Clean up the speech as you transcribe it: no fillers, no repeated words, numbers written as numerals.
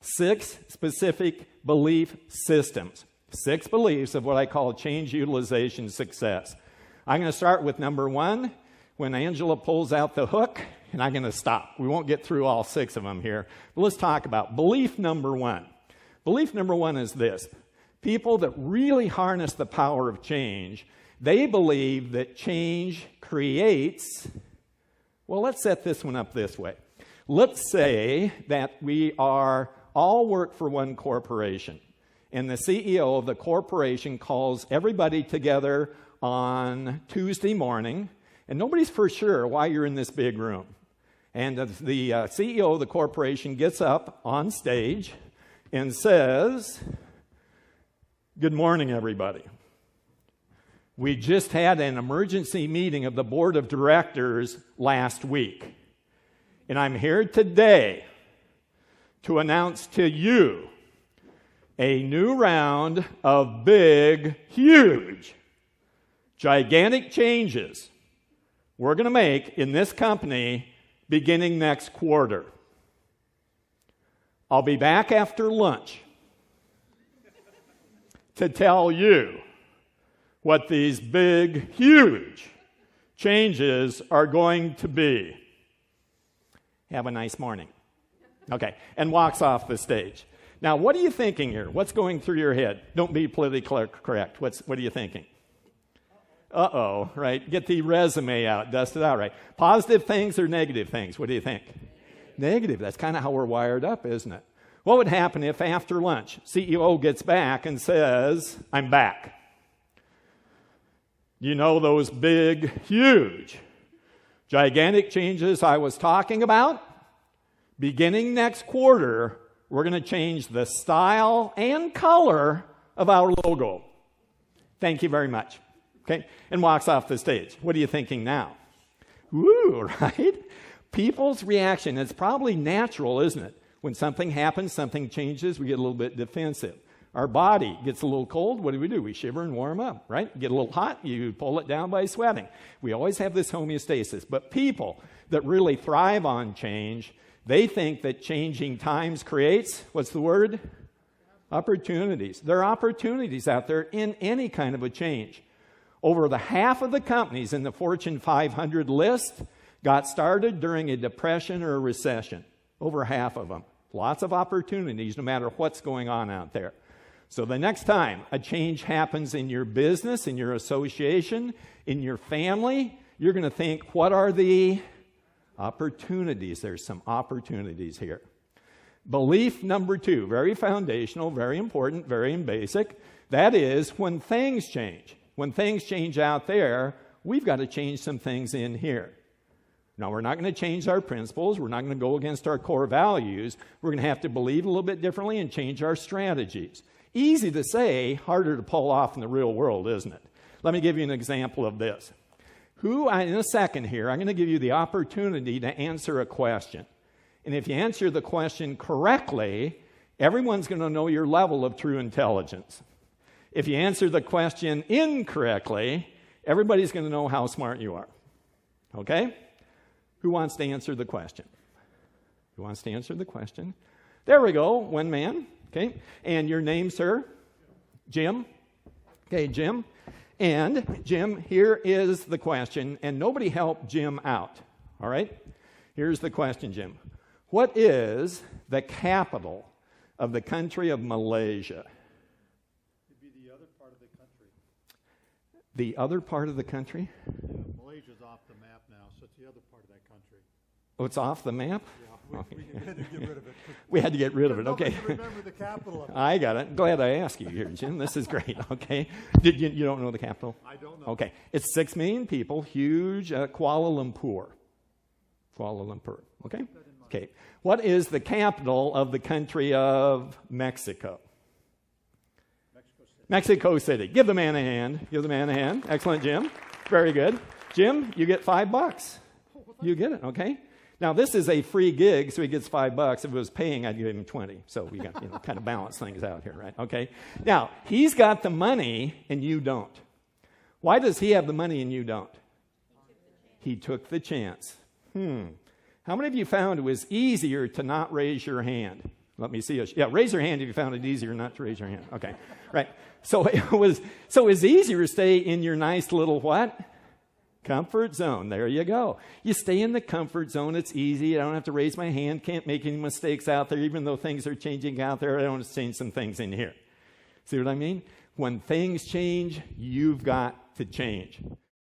6 specific belief systems. 6 beliefs of what I call change utilization success. I'm going to start with number 1. When Angela pulls out the hook, and I'm going to stop. We won't get through all 6 of them here. But let's talk about belief number 1. Belief number 1 is this. People that really harness the power of change, they believe that change creates, well, let's set this one up this way. Let's say that we are all work for one corporation, and the CEO of the corporation calls everybody together on Tuesday morning, and nobody's for sure why you're in this big room. And the CEO of the corporation gets up on stage and says, "Good morning, everybody. We just had an emergency meeting of the board of directors last week. And I'm here today to announce to you a new round of big, huge, gigantic changes we're going to make in this company beginning next quarter. I'll be back after lunch to tell you what these big, huge changes are going to be. Have a nice morning." Okay, and walks off the stage. Now, what are you thinking here? What's going through your head? Don't be politically correct. What are you thinking? Uh-oh, right? Get the resume out, dust it out, right? Positive things or negative things? What do you think? Negative. That's kind of how we're wired up, isn't it? What would happen if after lunch, CEO gets back and says, "I'm back. You know those big, huge, gigantic changes I was talking about? Beginning next quarter, we're going to change the style and color of our logo. Thank you very much." Okay, and walks off the stage. What are you thinking now? Woo, right? People's reaction, it's probably natural, isn't it? When something happens, something changes, we get a little bit defensive. Our body gets a little cold, what do? We shiver and warm up, right? Get a little hot, you pull it down by sweating. We always have this homeostasis. But people that really thrive on change, they think that changing times creates, what's the word? Opportunities. There are opportunities out there in any kind of a change. Over the half of the companies in the Fortune 500 list got started during a depression or a recession. Over half of them. Lots of opportunities no matter what's going on out there. So the next time a change happens in your business, in your association, in your family, you're going to think, what are the opportunities? There's some opportunities here. Belief number 2, very foundational, very important, very basic. That is when things change. When things change out there, we've got to change some things in here. Now, we're not going to change our principles. We're not going to go against our core values. We're going to have to believe a little bit differently and change our strategies. Easy to say, harder to pull off in the real world, isn't it? Let me give you an example of this. In a second here, I'm going to give you the opportunity to answer a question. And if you answer the question correctly, everyone's going to know your level of true intelligence. If you answer the question incorrectly, everybody's going to know how smart you are. Okay? Who wants to answer the question? Who wants to answer the question? There we go, one man. Okay, and your name, sir? Jim. Okay, Jim. And Jim, here is the question, and nobody help Jim out. All right? Here's the question, Jim. What is the capital of the country of Malaysia? The other part of the country? Yeah, Malaysia's off the map now, so it's the other part of that country. Oh, it's off the map? Yeah, we had to get rid of it. We had to get rid of it, okay. Remember the capital of it. I got it. Glad I asked you here, Jim. This is great, okay. You don't know the capital? I don't know. Okay. It's 6 million people, huge, Kuala Lumpur. Kuala Lumpur, okay? Okay. What is the capital of the country of Mexico? Mexico City. Give the man a hand. Give the man a hand. Excellent, Jim. Very good. Jim, you get $5. You get it, okay? Now, this is a free gig, so he gets $5. If it was paying, I'd give him 20. So we got, kind of balance things out here, right? Okay. Now, he's got the money and you don't. Why does he have the money and you don't? He took the chance. How many of you found it was easier to not raise your hand? Let me see. Yeah, raise your hand if you found it easier not to raise your hand. Okay, right. So it was easier to stay in your nice little what? Comfort zone. There you go. You stay in the comfort zone. It's easy. I don't have to raise my hand. Can't make any mistakes out there, even though things are changing out there. I don't have to change some things in here. See what I mean? When things change, you've got to change.